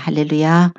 할렐루야.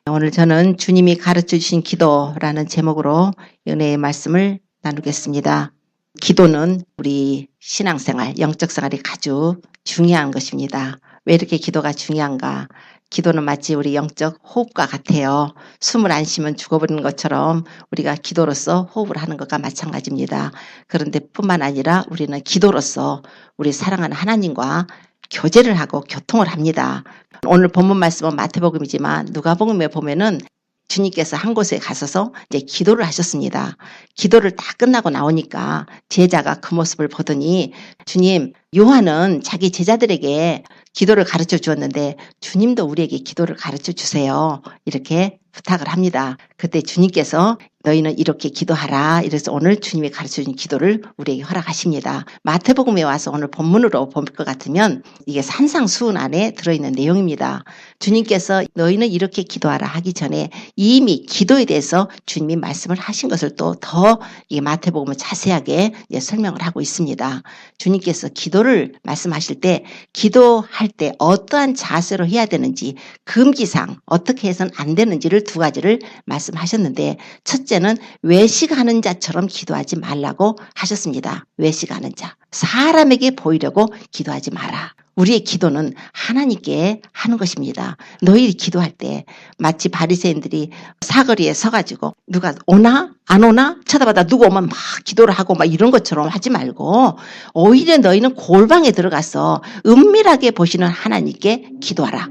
오늘 저는 주님이 가르쳐 주신 기도라는 제목으로 은혜의 말씀을 나누겠습니다. 기도는 우리 신앙생활, 영적 생활이 아주 중요한 것입니다. 왜 이렇게 기도가 중요한가? 기도는 마치 우리 영적 호흡과 같아요. 숨을 안 쉬면 죽어버리는 것처럼 우리가 기도로서 호흡을 하는 것과 마찬가지입니다. 그런데 뿐만 아니라 우리는 기도로서 우리 사랑하는 하나님과 교제를 하고 교통을 합니다. 오늘 본문 말씀은 마태복음이지만 누가복음에 보면은 주님께서 한 곳에 가셔서 이제 기도를 하셨습니다. 기도를 다 끝나고 나오니까 제자가 그 모습을 보더니 주님, 요한은 자기 제자들에게 기도를 가르쳐 주었는데 주님도 우리에게 기도를 가르쳐 주세요. 이렇게 부탁을 합니다. 그때 주님께서 너희는 이렇게 기도하라. 이래서 오늘 주님이 가르쳐 준 기도를 우리에게 허락하십니다. 마태복음에 와서 오늘 본문으로 볼 것 같으면 이게 산상수훈 안에 들어있는 내용입니다. 주님께서 너희는 이렇게 기도하라 하기 전에 이미 기도에 대해서 주님이 말씀을 하신 것을 또 더 이 마태복음을 자세하게 설명을 하고 있습니다. 주님께서 기도를 말씀하실 때 기도할 때 어떠한 자세로 해야 되는지 금기상 어떻게 해서는 안 되는지를 두 가지를 말씀하셨는데 첫째는 외식하는 자처럼 기도하지 말라고 하셨습니다. 외식하는 자. 사람에게 보이려고 기도하지 마라. 우리의 기도는 하나님께 하는 것입니다. 너희 기도할 때 마치 바리새인들이 사거리에 서가지고 누가 오나 안 오나 쳐다보다 누구 오면 막 기도를 하고 막 이런 것처럼 하지 말고 오히려 너희는 골방에 들어가서 은밀하게 보시는 하나님께 기도하라.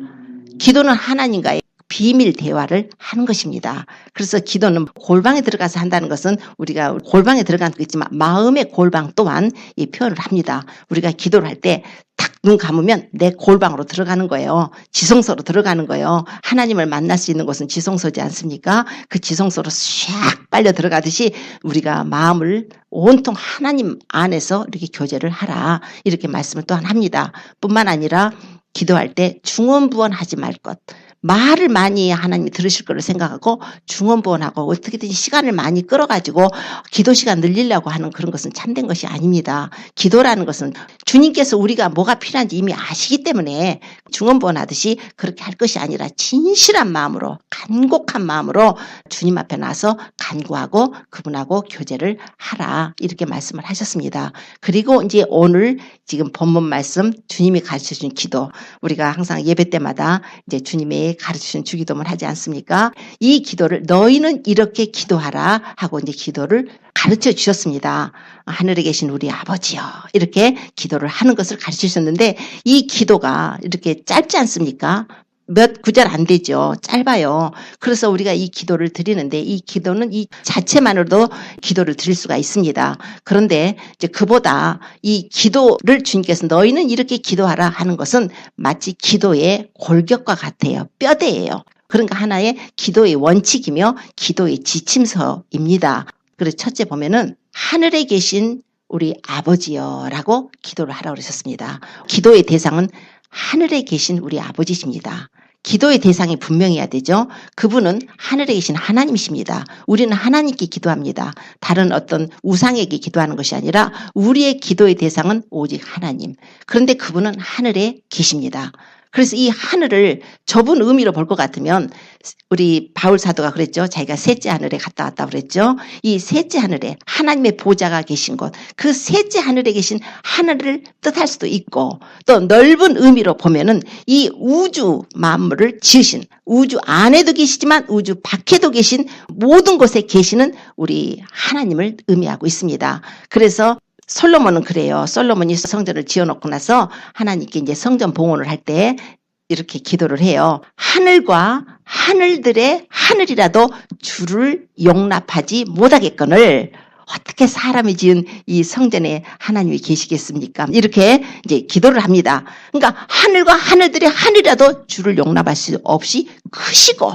기도는 하나님과의 비밀 대화를 하는 것입니다. 그래서 기도는 골방에 들어가서 한다는 것은 우리가 골방에 들어가는 거 있지만 마음의 골방 또한 이 표현을 합니다. 우리가 기도를 할 때 딱 눈 감으면 내 골방으로 들어가는 거예요. 지성소로 들어가는 거예요. 하나님을 만날 수 있는 곳은 지성소지 않습니까? 그 지성소로 샥 빨려 들어가듯이 우리가 마음을 온통 하나님 안에서 이렇게 교제를 하라. 이렇게 말씀을 또한 합니다. 뿐만 아니라 기도할 때 중언부언하지 말 것. 말을 많이 하나님이 들으실 거를 생각하고 중언부언하고 어떻게든지 시간을 많이 끌어가지고 기도 시간 늘리려고 하는 그런 것은 참된 것이 아닙니다. 기도라는 것은 주님께서 우리가 뭐가 필요한지 이미 아시기 때문에 중언부언하듯이 그렇게 할 것이 아니라 진실한 마음으로 간곡한 마음으로 주님 앞에 나서 간구하고 그분하고 교제를 하라 이렇게 말씀을 하셨습니다. 그리고 이제 오늘 지금 본문 말씀 주님이 가르쳐준 기도 우리가 항상 예배 때마다 이제 주님의 가르치신 주기도문 하지 않습니까? 이 기도를 너희는 이렇게 기도하라 하고 이제 기도를 가르쳐 주셨습니다. 하늘에 계신 우리 아버지요. 이렇게 기도를 하는 것을 가르쳐 주셨는데 이 기도가 이렇게 짧지 않습니까? 몇 구절 안 되죠. 짧아요. 그래서 우리가 이 기도를 드리는데 이 기도는 이 자체만으로도 기도를 드릴 수가 있습니다. 그런데 이제 그보다 이 기도를 주님께서 너희는 이렇게 기도하라 하는 것은 마치 기도의 골격과 같아요. 뼈대예요. 그러니까 하나의 기도의 원칙이며 기도의 지침서입니다. 그래서 첫째 보면은 하늘에 계신 우리 아버지여라고 기도를 하라고 그러셨습니다. 기도의 대상은 하늘에 계신 우리 아버지십니다. 기도의 대상이 분명해야 되죠. 그분은 하늘에 계신 하나님이십니다. 우리는 하나님께 기도합니다. 다른 어떤 우상에게 기도하는 것이 아니라 우리의 기도의 대상은 오직 하나님. 그런데 그분은 하늘에 계십니다. 그래서 이 하늘을 좁은 의미로 볼 것 같으면 우리 바울 사도가 그랬죠. 자기가 셋째 하늘에 갔다 왔다 그랬죠. 이 셋째 하늘에 하나님의 보좌가 계신 곳, 그 셋째 하늘에 계신 하늘을 뜻할 수도 있고 또 넓은 의미로 보면은 이 우주 만물을 지으신 우주 안에도 계시지만 우주 밖에도 계신 모든 곳에 계시는 우리 하나님을 의미하고 있습니다. 그래서 솔로몬은 그래요. 솔로몬이 성전을 지어놓고 나서 하나님께 이제 성전 봉헌을 할 때 이렇게 기도를 해요. 하늘과 하늘들의 하늘이라도 주를 용납하지 못하겠거늘 어떻게 사람이 지은 이 성전에 하나님이 계시겠습니까? 이렇게 이제 기도를 합니다. 그러니까 하늘과 하늘들의 하늘이라도 주를 용납할 수 없이 크시고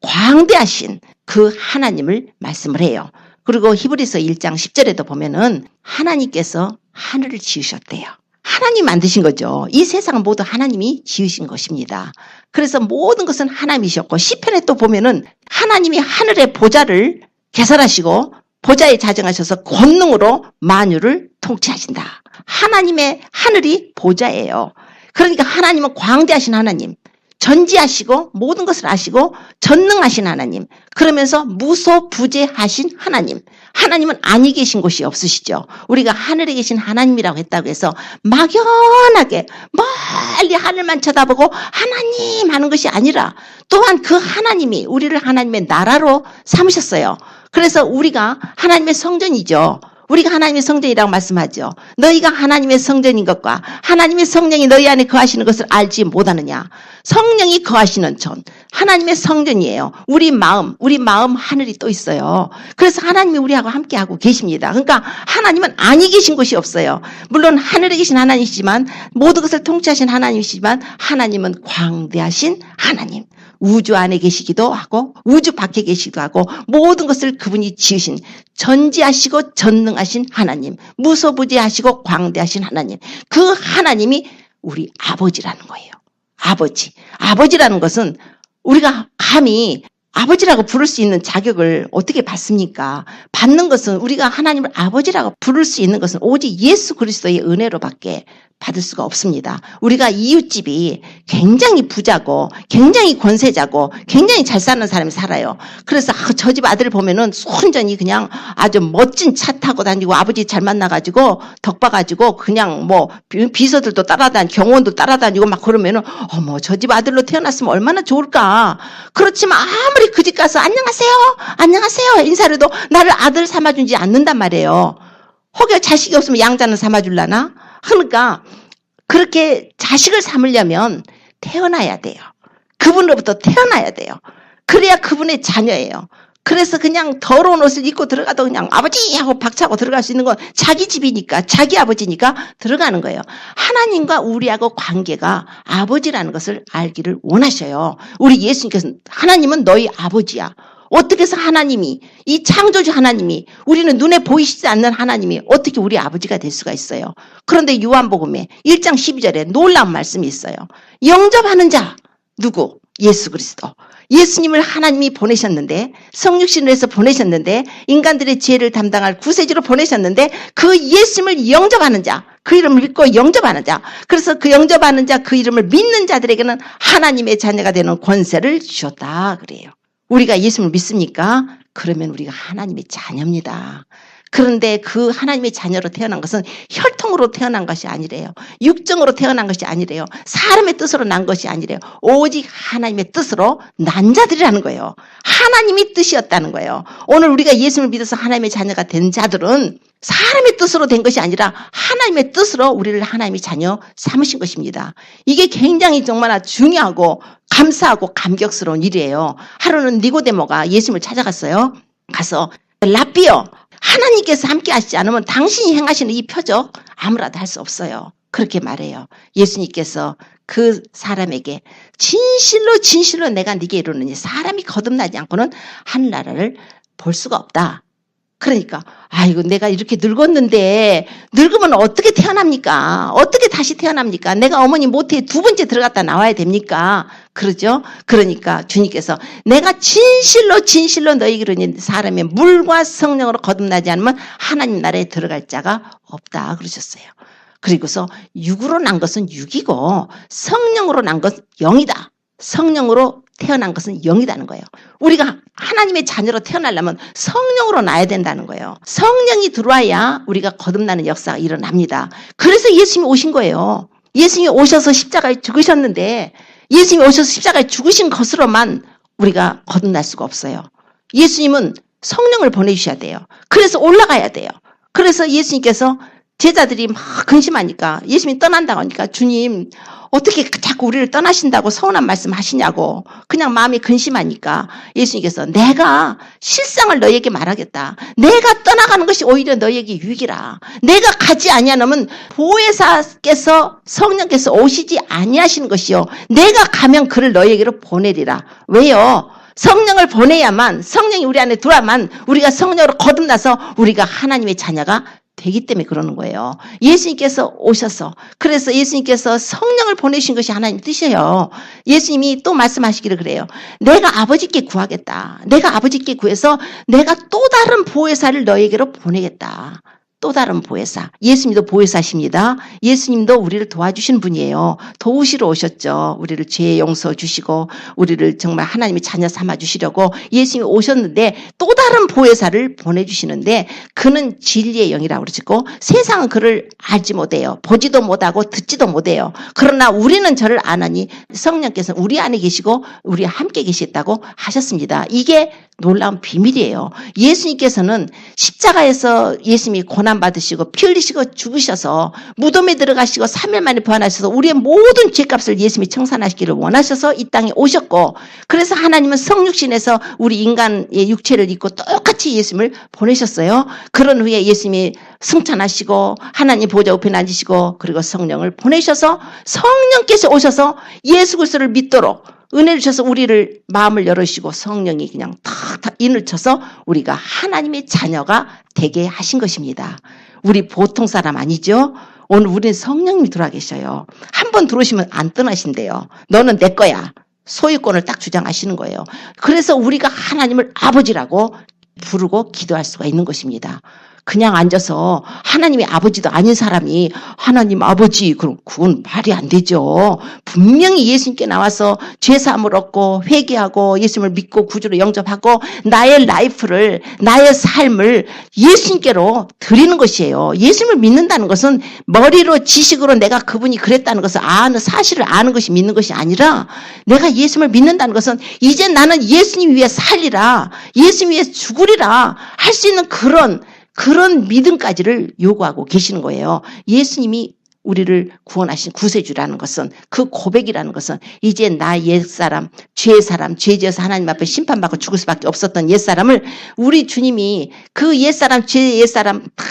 광대하신 그 하나님을 말씀을 해요. 그리고 히브리서 1장 10절에도 보면은 하나님께서 하늘을 지으셨대요. 하나님 만드신 거죠. 이 세상은 모두 하나님이 지으신 것입니다. 그래서 모든 것은 하나님이셨고 시편에 또 보면은 하나님이 하늘의 보좌를 개설하시고 보좌에 자정하셔서 권능으로 만유를 통치하신다. 하나님의 하늘이 보좌예요. 그러니까 하나님은 광대하신 하나님. 전지하시고 모든 것을 아시고 전능하신 하나님, 그러면서 무소부재하신 하나님. 하나님은 아니 계신 곳이 없으시죠. 우리가 하늘에 계신 하나님이라고 했다고 해서 막연하게 멀리 하늘만 쳐다보고 하나님 하는 것이 아니라 또한 그 하나님이 우리를 하나님의 나라로 삼으셨어요. 그래서 우리가 하나님의 성전이죠. 우리가 하나님의 성전이라고 말씀하죠. 너희가 하나님의 성전인 것과 하나님의 성령이 너희 안에 거하시는 것을 알지 못하느냐. 성령이 거하시는 전, 하나님의 성전이에요. 우리 마음 하늘이 또 있어요. 그래서 하나님이 우리하고 함께하고 계십니다. 그러니까 하나님은 아니 계신 곳이 없어요. 물론 하늘에 계신 하나님이시지만, 모든 것을 통치하신 하나님이시지만, 하나님은 광대하신 하나님. 우주 안에 계시기도 하고 우주 밖에 계시기도 하고 모든 것을 그분이 지으신 전지하시고 전능하신 하나님, 무소부재하시고 광대하신 하나님, 그 하나님이 우리 아버지라는 거예요. 아버지라는 것은 우리가 감히 아버지라고 부를 수 있는 자격을 어떻게 받습니까? 받는 것은, 우리가 하나님을 아버지라고 부를 수 있는 것은 오직 예수 그리스도의 은혜로밖에 받을 수가 없습니다. 우리가 이웃집이 굉장히 부자고 굉장히 권세자고 굉장히 잘 사는 사람이 살아요. 그래서 저 집 아들을 보면은 순전히 그냥 아주 멋진 차 타고 다니고 아버지 잘 만나가지고 덕 봐가지고 그냥 뭐 비서들도 따라다니고 경호원도 따라다니고 막 그러면은 어머, 저 집 아들로 태어났으면 얼마나 좋을까. 그렇지만 아무리 그 집 가서 안녕하세요 인사를 해도 나를 아들 삼아주지 않는단 말이에요. 혹여 자식이 없으면 양자는 삼아줄라나? 그러니까 그렇게 자식을 삼으려면 태어나야 돼요. 그분으로부터 태어나야 돼요. 그래야 그분의 자녀예요. 그래서 그냥 더러운 옷을 입고 들어가도 그냥 아버지 하고 박차고 들어갈 수 있는 건 자기 집이니까, 자기 아버지니까 들어가는 거예요. 하나님과 우리하고 관계가 아버지라는 것을 알기를 원하셔요. 우리 예수님께서는 하나님은 너희 아버지야. 어떻게 해서 하나님이, 이 창조주 하나님이, 우리는 눈에 보이시지 않는 하나님이 어떻게 우리 아버지가 될 수가 있어요. 그런데 요한복음에 1장 12절에 놀라운 말씀이 있어요. 영접하는 자, 누구? 예수 그리스도. 예수님을 하나님이 보내셨는데, 성육신을 해서 보내셨는데, 인간들의 죄를 담당할 구세주로 보내셨는데, 그 예수님을 영접하는 자, 그 이름을 믿고 영접하는 자, 그래서 그 영접하는 자, 그 이름을 믿는 자들에게는 하나님의 자녀가 되는 권세를 주셨다 그래요. 우리가 예수님을 믿습니까? 그러면 우리가 하나님의 자녀입니다. 그런데 그 하나님의 자녀로 태어난 것은 혈통으로 태어난 것이 아니래요. 육정으로 태어난 것이 아니래요. 사람의 뜻으로 난 것이 아니래요. 오직 하나님의 뜻으로 난 자들이라는 거예요. 하나님이 뜻이었다는 거예요. 오늘 우리가 예수님을 믿어서 하나님의 자녀가 된 자들은 사람의 뜻으로 된 것이 아니라 하나님의 뜻으로 우리를 하나님의 자녀 삼으신 것입니다. 이게 굉장히 정말 중요하고 감사하고 감격스러운 일이에요. 하루는 니고데모가 예수님을 찾아갔어요. 가서 라삐요, 하나님께서 함께 하시지 않으면 당신이 행하시는 이 표적 아무라도 할 수 없어요. 그렇게 말해요. 예수님께서 그 사람에게 진실로 내가 네게 이루느니 사람이 거듭나지 않고는 하늘나라를 볼 수가 없다. 그러니까 아이고, 내가 이렇게 늙었는데 늙으면 어떻게 태어납니까? 어떻게 다시 태어납니까? 내가 어머니 모태에 두 번째 들어갔다 나와야 됩니까? 그러죠? 그러니까 주님께서 내가 진실로 너희에게 이르니 사람의 물과 성령으로 거듭나지 않으면 하나님 나라에 들어갈 자가 없다 그러셨어요. 그리고서 육으로 난 것은 육이고 성령으로 난 것은 영이다. 성령으로 태어난 것은 영이라는 거예요. 우리가 하나님의 자녀로 태어나려면 성령으로 나야 된다는 거예요. 성령이 들어와야 우리가 거듭나는 역사가 일어납니다. 그래서 예수님이 오신 거예요. 예수님이 오셔서 십자가에 죽으셨는데, 예수님이 오셔서 십자가에 죽으신 것으로만 우리가 거듭날 수가 없어요. 예수님은 성령을 보내주셔야 돼요. 그래서 올라가야 돼요. 그래서 예수님께서 제자들이 막 근심하니까, 예수님이 떠난다고 하니까, 주님 어떻게 자꾸 우리를 떠나신다고 서운한 말씀 하시냐고 그냥 마음이 근심하니까 예수님께서 내가 실상을 너희에게 말하겠다. 내가 떠나가는 것이 오히려 너희에게 유익이라. 내가 가지 아니하면 보혜사께서, 성령께서 오시지 아니하시는 것이요, 내가 가면 그를 너희에게로 보내리라. 왜요? 성령을 보내야만, 성령이 우리 안에 들어야만 우리가 성령으로 거듭나서 우리가 하나님의 자녀가 되기 때문에 그러는 거예요. 예수님께서 오셔서, 그래서 예수님께서 성령을 보내신 것이 하나님 뜻이에요. 예수님이 또 말씀하시기를 그래요. 내가 아버지께 구하겠다. 내가 아버지께 구해서 내가 또 다른 보혜사를 너에게로 보내겠다. 또 다른 보혜사. 예수님도 보혜사십니다. 예수님도 우리를 도와주시는 분이에요. 도우시러 오셨죠. 우리를 죄 용서 주시고 우리를 정말 하나님의 자녀 삼아 주시려고 예수님이 오셨는데 또 다른 보혜사를 보내주시는데 그는 진리의 영이라고 그러시고 세상은 그를 알지 못해요. 보지도 못하고 듣지도 못해요. 그러나 우리는 저를 아나니 성령께서 우리 안에 계시고 우리 함께 계시다고 하셨습니다. 이게 놀라운 비밀이에요. 예수님께서는 십자가에서 예수님이 고난받으시고 피 흘리시고 죽으셔서 무덤에 들어가시고 3일 만에 부활하셔서 우리의 모든 죄값을 예수님이 청산하시기를 원하셔서 이 땅에 오셨고 그래서 하나님은 성육신에서 우리 인간의 육체를 입고 똑같이 예수님을 보내셨어요. 그런 후에 예수님이 승천하시고 하나님 보좌 우편에 앉으시고 그리고 성령을 보내셔서 성령께서 오셔서 예수 그리스도를 믿도록 은혜를 주셔서 우리를 마음을 열어주시고 성령이 그냥 탁탁 인을 쳐서 우리가 하나님의 자녀가 되게 하신 것입니다. 우리 보통 사람 아니죠? 오늘 우리는 성령님이 들어와 계셔요. 한 번 들어오시면 안 떠나신대요. 너는 내 거야. 소유권을 딱 주장하시는 거예요. 그래서 우리가 하나님을 아버지라고 부르고 기도할 수가 있는 것입니다. 그냥 앉아서 하나님의 아버지도 아닌 사람이 하나님 아버지 그럼 그건 말이 안 되죠. 분명히 예수님께 나와서 죄사함을 얻고 회개하고 예수님을 믿고 구주로 영접하고 나의 라이프를 나의 삶을 예수님께로 드리는 것이에요. 예수님을 믿는다는 것은 머리로 지식으로 내가 그분이 그랬다는 것을 아는 사실을 아는 것이 믿는 것이 아니라 내가 예수님을 믿는다는 것은 이제 나는 예수님 위해 살리라 예수님 위해 죽으리라 할 수 있는 그런 믿음까지를 요구하고 계시는 거예요. 예수님이 우리를 구원하신 구세주라는 것은 그 고백이라는 것은 이제 나 옛사람, 죄지어서 하나님 앞에 심판받고 죽을 수밖에 없었던 옛사람을 우리 주님이 그 옛사람, 옛사람 다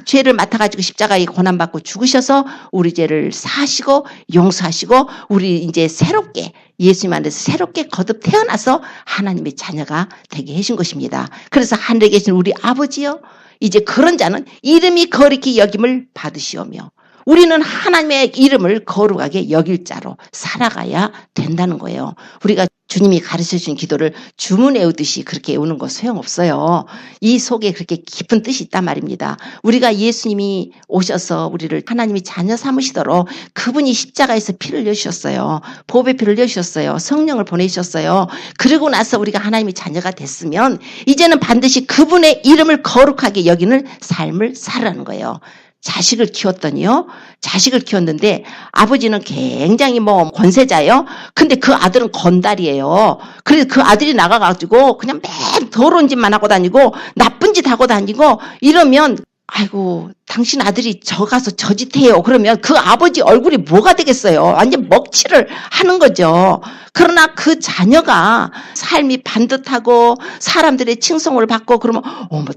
죄를 맡아가지고 십자가에 고난받고 죽으셔서 우리 죄를 사하시고 용서하시고 우리 이제 새롭게 예수님 안에서 새롭게 거듭 태어나서 하나님의 자녀가 되게 하신 것입니다. 그래서 하늘에 계신 우리 아버지요. 이제 그런 자는 이름이 거룩히 여김을 받으시오며 우리는 하나님의 이름을 거룩하게 여길 자로 살아가야 된다는 거예요. 우리가 주님이 가르쳐주신 기도를 주문 외우듯이 그렇게 외우는 거 소용없어요. 이 속에 그렇게 깊은 뜻이 있단 말입니다. 우리가 예수님이 오셔서 우리를 하나님이 자녀 삼으시도록 그분이 십자가에서 피를 흘려주셨어요. 보배 피를 흘려주셨어요. 성령을 보내주셨어요. 그러고 나서 우리가 하나님의 자녀가 됐으면 이제는 반드시 그분의 이름을 거룩하게 여기는 삶을 살아가는 거예요. 자식을 키웠는데 아버지는 굉장히 권세자예요. 근데 그 아들은 건달이에요. 그래서 그 아들이 나가가지고 그냥 매일 더러운 짓만 하고 다니고 나쁜 짓 하고 다니고 이러면 아이고 당신 아들이 저 가서 저 짓 해요. 그러면 그 아버지 얼굴이 뭐가 되겠어요. 완전 먹칠을 하는 거죠. 그러나 그 자녀가 삶이 반듯하고 사람들의 칭송을 받고 그러면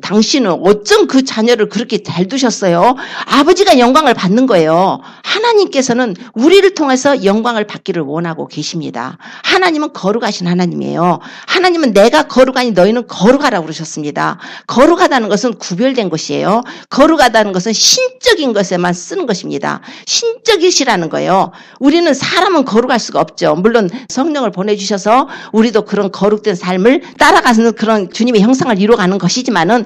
당신은 어쩜 그 자녀를 그렇게 잘 두셨어요. 아버지가 영광을 받는 거예요. 하나님께서는 우리를 통해서 영광을 받기를 원하고 계십니다. 하나님은 거룩하신 하나님이에요. 하나님은 내가 거룩하니 너희는 거룩하라고 그러셨습니다. 거룩하다는 것은 구별된 것이에요. 거룩하다는 것은 신적인 것에만 쓰는 것입니다. 신적이시라는 거예요. 우리는 사람은 거룩할 수가 없죠. 물론 성령을 보내주셔서 우리도 그런 거룩된 삶을 따라가는 그런 주님의 형상을 이루어가는 것이지만은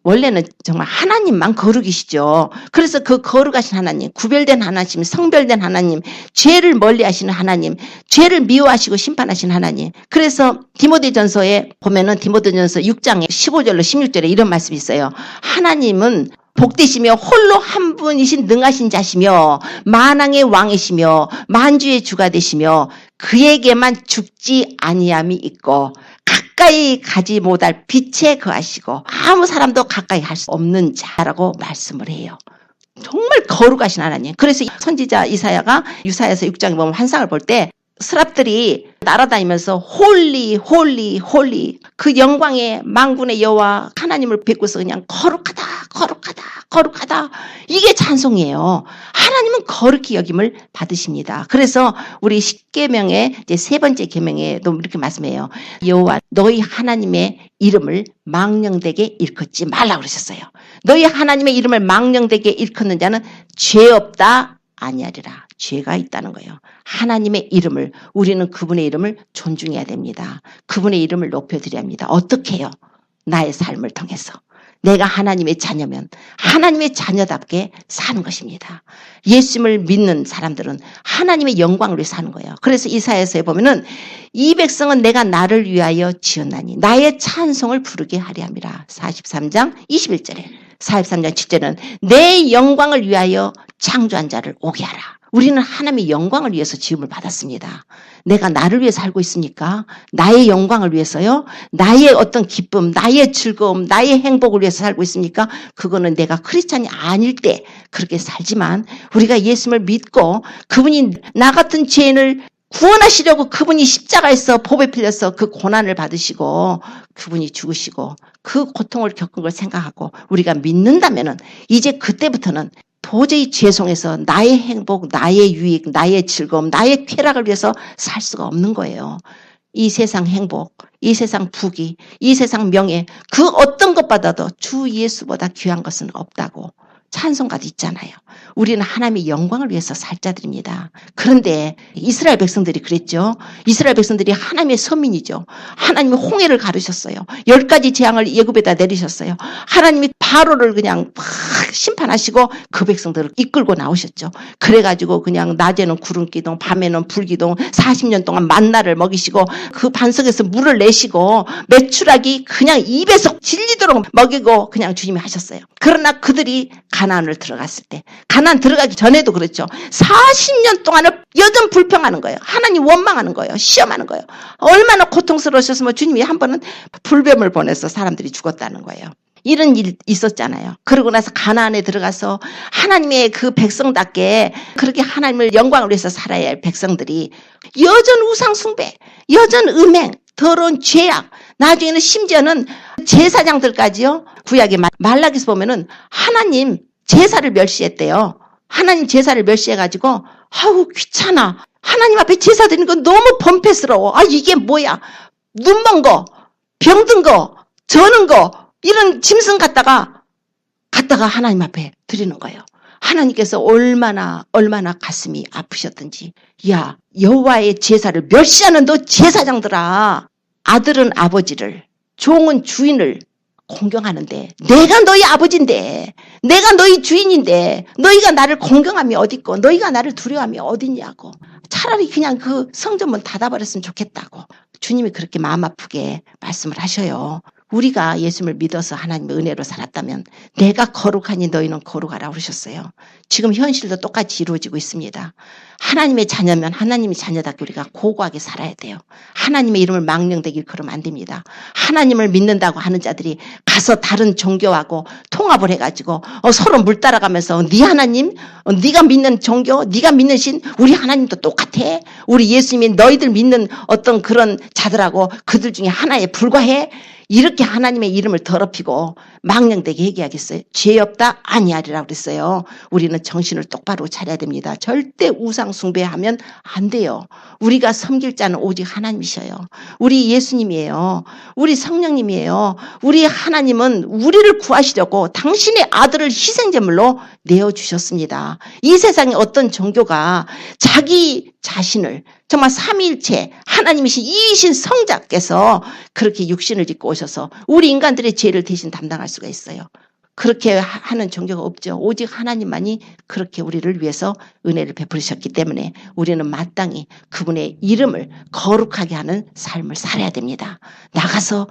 원래는 정말 하나님만 거룩이시죠. 그래서 그 거룩하신 하나님, 구별된 하나님, 성별된 하나님, 죄를 멀리하시는 하나님, 죄를 미워하시고 심판하시는 하나님. 그래서 디모데전서에 보면은 디모데전서 6장에 15절로 16절에 이런 말씀이 있어요. 하나님은 복되시며 홀로 한 분이신 능하신 자시며 만왕의 왕이시며 만주의 주가 되시며 그에게만 죽지 아니함이 있고 가까이 가지 못할 빛에 거하시고 아무 사람도 가까이 할 수 없는 자라고 말씀을 해요. 정말 거룩하신 하나님. 그래서 선지자 이사야가 유사야서 6장에 보면 환상을 볼 때 스랍들이 날아다니면서 홀리 홀리 홀리 그 영광의 만군의 여호와 하나님을 뵙고서 그냥 거룩하다 거룩하다 거룩하다 이게 찬송이에요. 하나님은 거룩히 여김을 받으십니다. 그래서 우리 십계명의 이제 세 번째 계명에도 이렇게 말씀해요. 여호와 너희 하나님의 이름을 망령되게 일컫지 말라고 그러셨어요. 너희 하나님의 이름을 망령되게 일컫는 자는 죄 없다 아니하리라. 죄가 있다는 거예요. 하나님의 이름을 우리는 그분의 이름을 존중해야 됩니다. 그분의 이름을 높여드려야 합니다. 어떻게 해요? 나의 삶을 통해서. 내가 하나님의 자녀면 하나님의 자녀답게 사는 것입니다. 예수님을 믿는 사람들은 하나님의 영광을 위해 사는 거예요. 그래서 이사야서에 보면은 이 백성은 내가 나를 위하여 지었나니 나의 찬송을 부르게 하리 함이라. 43장 21절에 43장 7절은 내 영광을 위하여 창조한 자를 오게 하라. 우리는 하나님의 영광을 위해서 지음을 받았습니다. 내가 나를 위해 살고 있습니까? 나의 영광을 위해서요? 나의 어떤 기쁨, 나의 즐거움, 나의 행복을 위해서 살고 있습니까? 그거는 내가 크리스찬이 아닐 때 그렇게 살지만 우리가 예수님을 믿고 그분이 나 같은 죄인을 구원하시려고 그분이 십자가에서 보배 필려서 그 고난을 받으시고 그분이 죽으시고 그 고통을 겪은 걸 생각하고 우리가 믿는다면은 이제 그때부터는 도저히 죄송해서 나의 행복, 나의 유익, 나의 즐거움, 나의 쾌락을 위해서 살 수가 없는 거예요. 이 세상 행복, 이 세상 부귀, 이 세상 명예, 그 어떤 것보다도 주 예수보다 귀한 것은 없다고 찬송가도 있잖아요. 우리는 하나님의 영광을 위해서 살 자들입니다. 그런데 이스라엘 백성들이 그랬죠. 이스라엘 백성들이 하나님의 선민이죠. 하나님이 홍해를 가르셨어요. 10가지 재앙을 애굽에다 내리셨어요. 하나님이 바로를 그냥 막 심판하시고 그 백성들을 이끌고 나오셨죠. 그래가지고 그냥 낮에는 구름기둥, 밤에는 불기둥, 40년 동안 만나를 먹이시고 그 반석에서 물을 내시고 메추라기 그냥 입에서 질리도록 먹이고 그냥 주님이 하셨어요. 그러나 그들이 가나안을 들어갔을 때, 가나안 들어가기 전에도 그렇죠. 40년 동안을 여전 불평하는 거예요. 하나님 원망하는 거예요. 시험하는 거예요. 얼마나 고통스러우셨으면 주님이 한 번은 불뱀을 보내서 사람들이 죽었다는 거예요. 이런 일 있었잖아요. 그러고 나서 가나안에 들어가서 하나님의 그 백성답게 그렇게 하나님을 영광을 위해서 살아야 할 백성들이 여전 우상 숭배, 여전 음행, 더러운 죄악, 나중에는 심지어는 제사장들까지요. 구약의 말라기서 보면은 하나님 제사를 멸시했대요. 하나님 제사를 멸시해가지고 아우 귀찮아. 하나님 앞에 제사 드리는 건 너무 범패스러워. 아 이게 뭐야. 눈먼 거, 병든 거, 저는 거 이런 짐승 갖다가 하나님 앞에 드리는 거예요. 하나님께서 얼마나 가슴이 아프셨던지. 야 여호와의 제사를 멸시하는 너 제사장들아. 아들은 아버지를, 종은 주인을 공경하는데 내가 너희 아버지인데 내가 너희 주인인데 너희가 나를 공경함이 어딨고 너희가 나를 두려워함이 어딨냐고. 차라리 그냥 그 성전문 닫아버렸으면 좋겠다고 주님이 그렇게 마음 아프게 말씀을 하셔요. 우리가 예수님을 믿어서 하나님의 은혜로 살았다면 내가 거룩하니 너희는 거룩하라 그러셨어요. 지금 현실도 똑같이 이루어지고 있습니다. 하나님의 자녀면 하나님의 자녀답게 우리가 고고하게 살아야 돼요. 하나님의 이름을 망령되길 그러면 안 됩니다. 하나님을 믿는다고 하는 자들이 가서 다른 종교하고 통합을 해가지고 서로 물 따라가면서 네 하나님, 네가 믿는 종교, 네가 믿는 신, 우리 하나님도 똑같아. 우리 예수님이 너희들 믿는 어떤 그런 자들하고 그들 중에 하나에 불과해. 이렇게 하나님의 이름을 더럽히고 망령되게 얘기하겠어요? 죄 없다? 아니하리라고 그랬어요. 우리는 정신을 똑바로 차려야 됩니다. 절대 우상 숭배하면 안 돼요. 우리가 섬길 자는 오직 하나님이셔요. 우리 예수님이에요. 우리 성령님이에요. 우리 하나님은 우리를 구하시려고 당신의 아들을 희생제물로 내어주셨습니다. 이 세상에 어떤 종교가 자기 자신을 정말 삼위일체 하나님이신 이이신 성자께서 그렇게 육신을 입고 오셔서 우리 인간들의 죄를 대신 담당할 수가 있어요. 그렇게 하는 종교가 없죠. 오직 하나님만이 그렇게 우리를 위해서 은혜를 베푸셨기 때문에 우리는 마땅히 그분의 이름을 거룩하게 하는 삶을 살아야 됩니다. 나가서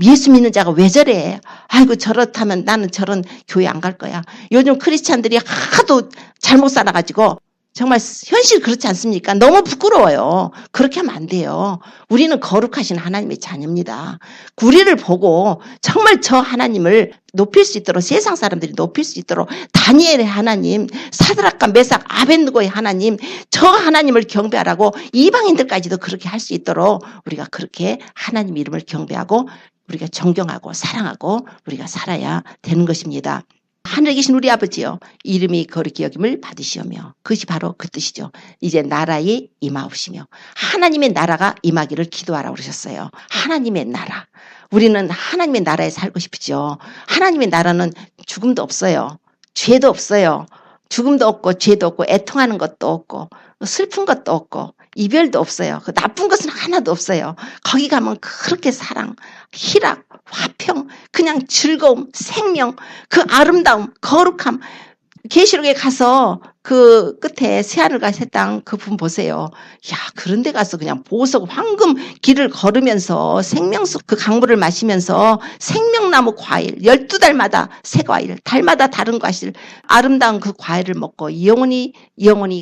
예수 믿는 자가 왜 저래? 아이고 저렇다면 나는 저런 교회 안 갈 거야. 요즘 크리스찬들이 하도 잘못 살아가지고 정말 현실 그렇지 않습니까? 너무 부끄러워요. 그렇게 하면 안 돼요. 우리는 거룩하신 하나님의 자녀입니다. 우리를 보고 정말 저 하나님을 높일 수 있도록 세상 사람들이 높일 수 있도록 다니엘의 하나님, 사드락과 메삭, 아벳느고의 하나님, 저 하나님을 경배하라고 이방인들까지도 그렇게 할 수 있도록 우리가 그렇게 하나님 이름을 경배하고 우리가 존경하고 사랑하고 우리가 살아야 되는 것입니다. 하늘에 계신 우리 아버지요 이름이 거룩히 여김을 받으시오며 그것이 바로 그 뜻이죠. 이제 나라에 임하옵시며 하나님의 나라가 임하기를 기도하라고 그러셨어요. 하나님의 나라. 우리는 하나님의 나라에 살고 싶죠. 하나님의 나라는 죽음도 없어요. 죄도 없어요. 죽음도 없고 죄도 없고 애통하는 것도 없고 슬픈 것도 없고 이별도 없어요. 그 나쁜 것은 하나도 없어요. 거기 가면 그렇게 사랑, 희락, 화평, 그냥 즐거움, 생명, 그 아름다움, 거룩함. 계시록에 가서 그 끝에 새하늘과 새 땅 그 부분 보세요. 야, 그런 데 가서 그냥 보석, 황금 길을 걸으면서 생명수 그 강물을 마시면서 생명나무 과일 12달마다 새 과일, 달마다 다른 과일, 아름다운 그 과일을 먹고 영원히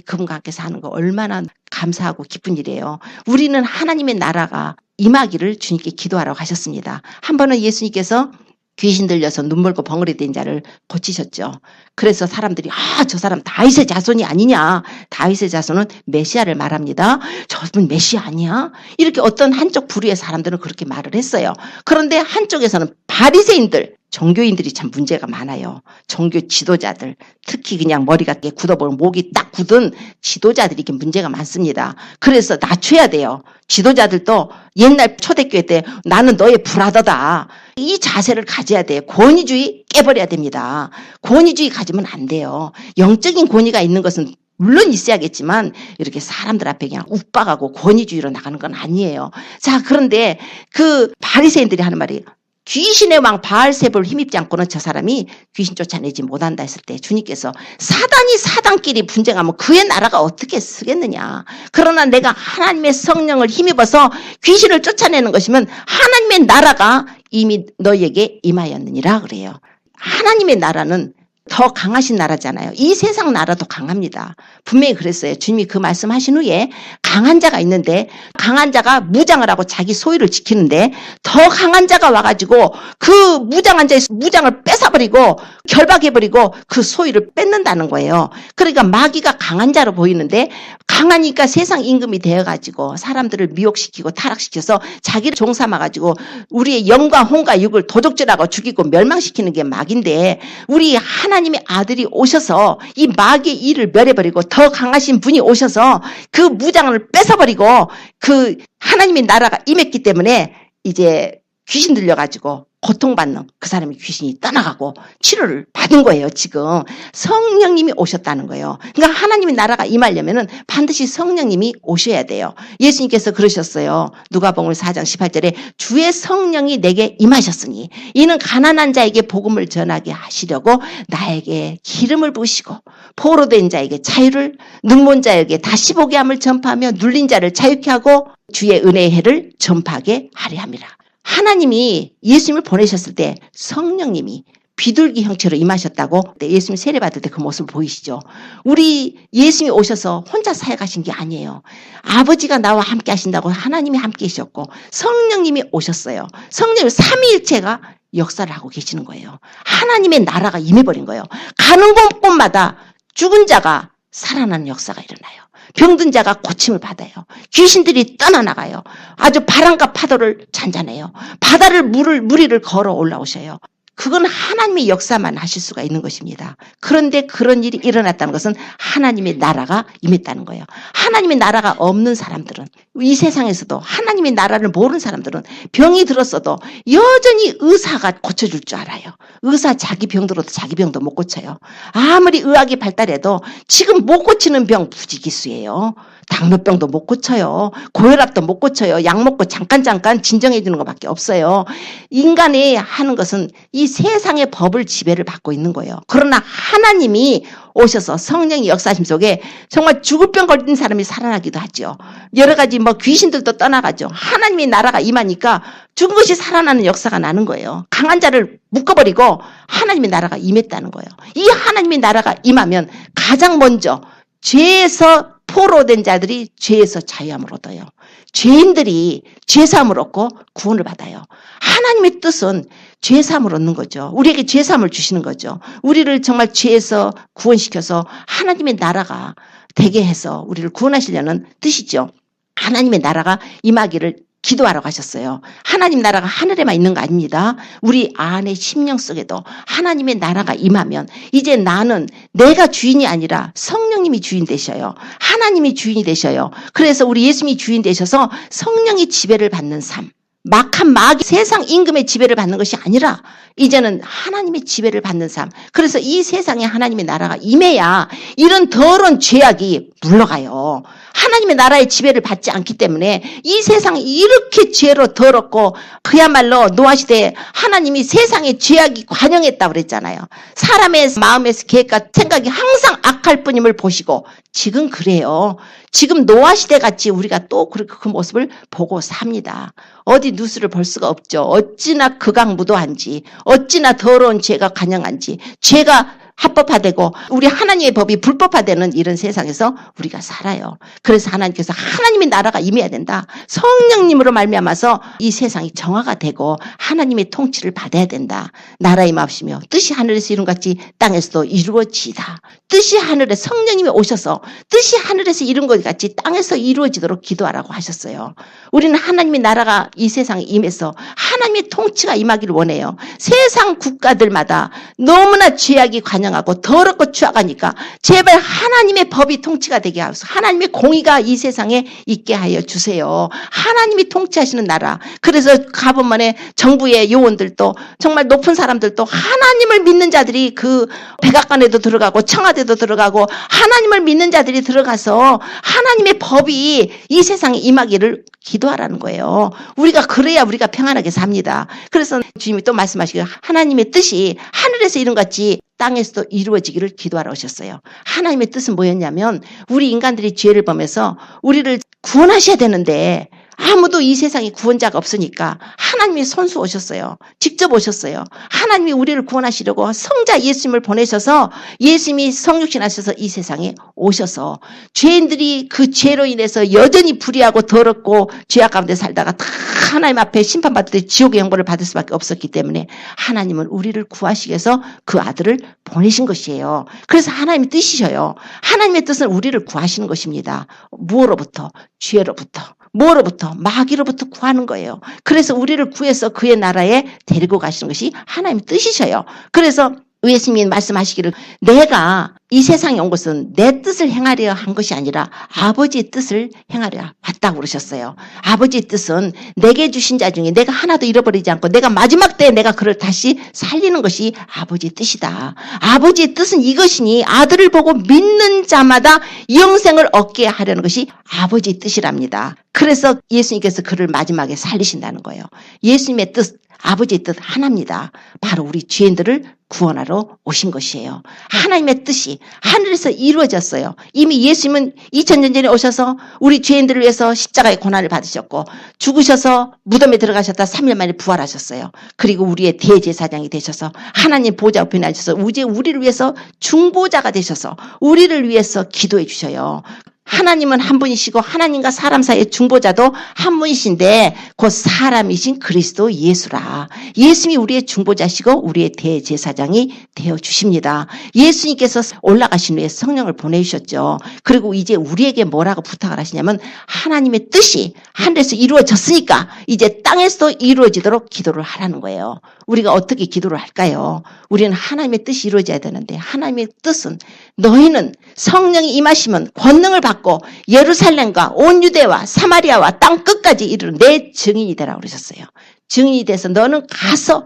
그분과 함께 사는 거 얼마나 감사하고 기쁜 일이에요. 우리는 하나님의 나라가 임하기를 주님께 기도하러 가셨습니다. 한 번은 예수님께서 귀신 들려서 눈물고 벙어리 된 자를 고치셨죠. 그래서 사람들이 저 사람 다윗의 자손이 아니냐. 다윗의 자손은 메시아를 말합니다. 저분 메시아 아니야? 이렇게 어떤 한쪽 부류의 사람들은 그렇게 말을 했어요. 그런데 한쪽에서는 바리새인들, 종교인들이 참 문제가 많아요. 종교 지도자들, 특히 그냥 머리가 굳어버리고 목이 딱 굳은 지도자들이 이렇게 문제가 많습니다. 그래서 낮춰야 돼요. 지도자들도 옛날 초대교회 때 나는 너의 브라더다. 이 자세를 가져야 돼요. 권위주의 깨버려야 됩니다. 권위주의 가지면 안 돼요. 영적인 권위가 있는 것은 물론 있어야겠지만 이렇게 사람들 앞에 그냥 욱박하고 권위주의로 나가는 건 아니에요. 자, 그런데 그 바리새인들이 하는 말이 귀신의 왕 바알세불을 힘입지 않고는 저 사람이 귀신 쫓아내지 못한다 했을 때 주님께서 사단이 사단끼리 분쟁하면 그의 나라가 어떻게 쓰겠느냐. 그러나 내가 하나님의 성령을 힘입어서 귀신을 쫓아내는 것이면 하나님의 나라가 이미 너희에게 임하였느니라 그래요. 하나님의 나라는 더 강하신 나라잖아요. 이 세상 나라도 강합니다. 분명히 그랬어요. 주님이 그 말씀하신 후에 강한 자가 있는데 강한 자가 무장을 하고 자기 소유를 지키는데 더 강한 자가 와가지고 그 무장한 자의 무장을 뺏어버리고 결박해버리고 그 소유를 뺏는다는 거예요. 그러니까 마귀가 강한 자로 보이는데 강하니까 세상 임금이 되어가지고 사람들을 미혹시키고 타락시켜서 자기를 종삼아가지고 우리의 영과 혼과 육을 도적질하고 죽이고 멸망시키는 게 마귀인데 우리 하나님의 아들이 오셔서 이 마귀의 일을 멸해버리고 더 강하신 분이 오셔서 그 무장을 뺏어버리고 그 하나님의 나라가 임했기 때문에 이제 귀신 들려가지고 고통받는 그 사람이 귀신이 떠나가고 치료를 받은 거예요. 지금 성령님이 오셨다는 거예요. 그러니까 하나님의 나라가 임하려면은 반드시 성령님이 오셔야 돼요. 예수님께서 그러셨어요. 누가복음 4장 18절에 주의 성령이 내게 임하셨으니 이는 가난한 자에게 복음을 전하게 하시려고 나에게 기름을 부으시고 포로된 자에게 자유를, 눈먼 자에게 다시 보게 함을 전파하며 눌린 자를 자유케 하고 주의 은혜의 해를 전파하게 하려 함이라. 하나님이 예수님을 보내셨을 때 성령님이 비둘기 형체로 임하셨다고 예수님 세례받을 때 그 모습을 보이시죠. 우리 예수님이 오셔서 혼자 사역하신 게 아니에요. 아버지가 나와 함께 하신다고 하나님이 함께 계셨고 성령님이 오셨어요. 성령님 삼위일체가 역사를 하고 계시는 거예요. 하나님의 나라가 임해버린 거예요. 가는 곳곳마다 죽은 자가 살아나는 역사가 일어나요. 병든 자가 고침을 받아요. 귀신들이 떠나나가요. 아주 바람과 파도를 잔잔해요. 바다를 무리를 걸어 올라오셔요. 그건 하나님의 역사만 하실 수가 있는 것입니다. 그런데 그런 일이 일어났다는 것은 하나님의 나라가 임했다는 거예요. 하나님의 나라가 없는 사람들은 이 세상에서도 하나님의 나라를 모르는 사람들은 병이 들었어도 여전히 의사가 고쳐줄 줄 알아요. 의사 자기 병 들어도 자기 병도 못 고쳐요. 아무리 의학이 발달해도 지금 못 고치는 병 부지기수예요. 당뇨병도 못 고쳐요. 고혈압도 못 고쳐요. 약 먹고 잠깐 진정해 주는 것밖에 없어요. 인간이 하는 것은 이 세상의 법을 지배를 받고 있는 거예요. 그러나 하나님이 오셔서 성령의 역사심 속에 정말 죽을 병 걸린 사람이 살아나기도 하죠. 여러 가지 귀신들도 떠나가죠. 하나님의 나라가 임하니까 죽은 것이 살아나는 역사가 나는 거예요. 강한 자를 묶어버리고 하나님의 나라가 임했다는 거예요. 이 하나님의 나라가 임하면 가장 먼저 죄에서 포로된 자들이 죄에서 자유함을 얻어요. 죄인들이 죄사함을 얻고 구원을 받아요. 하나님의 뜻은 죄사함을 얻는 거죠. 우리에게 죄사함을 주시는 거죠. 우리를 정말 죄에서 구원시켜서 하나님의 나라가 되게 해서 우리를 구원하시려는 뜻이죠. 하나님의 나라가 임하기를 기도하러 가셨어요. 하나님 나라가 하늘에만 있는 거 아닙니다. 우리 안에 심령 속에도 하나님의 나라가 임하면 이제 나는 내가 주인이 아니라 성령님이 주인 되셔요. 하나님이 주인이 되셔요. 그래서 우리 예수님이 주인 되셔서 성령의 지배를 받는 삶. 막한 마귀 세상 임금의 지배를 받는 것이 아니라 이제는 하나님의 지배를 받는 삶. 그래서 이 세상에 하나님의 나라가 임해야 이런 더러운 죄악이 물러가요. 하나님의 나라의 지배를 받지 않기 때문에 이 세상이 이렇게 죄로 더럽고 그야말로 노아시대에 하나님이 세상에 죄악이 관영했다고 그랬잖아요. 사람의 마음에서 계획과 생각이 항상 악할 뿐임을 보시고 지금 그래요. 지금 노아시대 같이 우리가 또 그 모습을 보고 삽니다. 어디 뉴스를 볼 수가 없죠. 어찌나 극악무도한지, 어찌나 더러운 죄가 관영한지, 죄가 합법화되고 우리 하나님의 법이 불법화되는 이런 세상에서 우리가 살아요. 그래서 하나님께서 하나님의 나라가 임해야 된다. 성령님으로 말미암아서 이 세상이 정화가 되고 하나님의 통치를 받아야 된다. 나라 임하시며 뜻이 하늘에서 이룬 같이 땅에서도 이루어지다. 뜻이 하늘에 성령님이 오셔서 뜻이 하늘에서 이룬 것 같이 땅에서 이루어지도록 기도하라고 하셨어요. 우리는 하나님의 나라가 이 세상에 임해서 하나님의 통치가 임하기를 원해요. 세상 국가들마다 너무나 죄악이 관영하고 더럽고 추악하니까 제발 하나님의 법이 통치가 되게 하소서. 하나님의 공의가 이 세상에 있게 하여 주세요. 하나님이 통치하시는 나라. 그래서 가보면에 정부의 요원들도 정말 높은 사람들도 하나님을 믿는 자들이 그 백악관에도 들어가고 청와대도 들어가고 하나님을 믿는 자들이 들어가서 하나님의 법이 이 세상에 임하기를 기도하라는 거예요. 우리가 그래야 우리가 평안하게 삽니다. 그래서 주님이 또 말씀하시기를 하나님의 뜻이 하늘에서 이룬 같이 땅에서도 이루어지기를 기도하러 오셨어요. 하나님의 뜻은 뭐였냐면 우리 인간들이 죄를 범해서 우리를 구원하셔야 되는데 아무도 이 세상에 구원자가 없으니까 하나님이 손수 오셨어요. 직접 오셨어요. 하나님이 우리를 구원하시려고 성자 예수님을 보내셔서 예수님이 성육신 하셔서 이 세상에 오셔서 죄인들이 그 죄로 인해서 여전히 불의하고 더럽고 죄악 가운데 살다가 다 하나님 앞에 심판받을 때 지옥의 형벌을 받을 수밖에 없었기 때문에 하나님은 우리를 구하시기 위해서 그 아들을 보내신 것이에요. 그래서 하나님의 뜻이셔요. 하나님의 뜻은 우리를 구하시는 것입니다. 무엇로부터? 죄로부터. 뭐로부터? 마귀로부터 구하는 거예요. 그래서 우리를 구해서 그의 나라에 데리고 가시는 것이 하나님의 뜻이셔요. 그래서 예수님이 말씀하시기를 내가 이 세상에 온 것은 내 뜻을 행하려 한 것이 아니라 아버지의 뜻을 행하려 왔다고 그러셨어요. 아버지의 뜻은 내게 주신 자 중에 내가 하나도 잃어버리지 않고 내가 마지막 때에 내가 그를 다시 살리는 것이 아버지의 뜻이다. 아버지의 뜻은 이것이니 아들을 보고 믿는 자마다 영생을 얻게 하려는 것이 아버지의 뜻이랍니다. 그래서 예수님께서 그를 마지막에 살리신다는 거예요. 예수님의 뜻, 아버지의 뜻 하나입니다. 바로 우리 죄인들을 구원하러 오신 것이에요. 하나님의 뜻이 하늘에서 이루어졌어요. 이미 예수님은 2000년 전에 오셔서 우리 죄인들을 위해서 십자가의 고난을 받으셨고 죽으셔서 무덤에 들어가셨다 3일 만에 부활하셨어요. 그리고 우리의 대제사장이 되셔서 하나님 보좌 우편에 앉으셔서 우리를 위해서 중보자가 되셔서 우리를 위해서 기도해 주셔요. 하나님은 한 분이시고 하나님과 사람 사이의 중보자도 한 분이신데 곧 사람이신 그리스도 예수라. 예수님이 우리의 중보자시고 우리의 대제사장이 되어주십니다. 예수님께서 올라가신 후에 성령을 보내주셨죠. 그리고 이제 우리에게 뭐라고 부탁을 하시냐면 하나님의 뜻이 하늘에서 이루어졌으니까 이제 땅에서도 이루어지도록 기도를 하라는 거예요. 우리가 어떻게 기도를 할까요? 우리는 하나님의 뜻이 이루어져야 되는데 하나님의 뜻은 너희는 성령이 임하시면 권능을 받고 예루살렘과 온 유대와 사마리아와 땅 끝까지 이르는 내 증인이 되라 그러셨어요. 증인이 돼서 너는 가서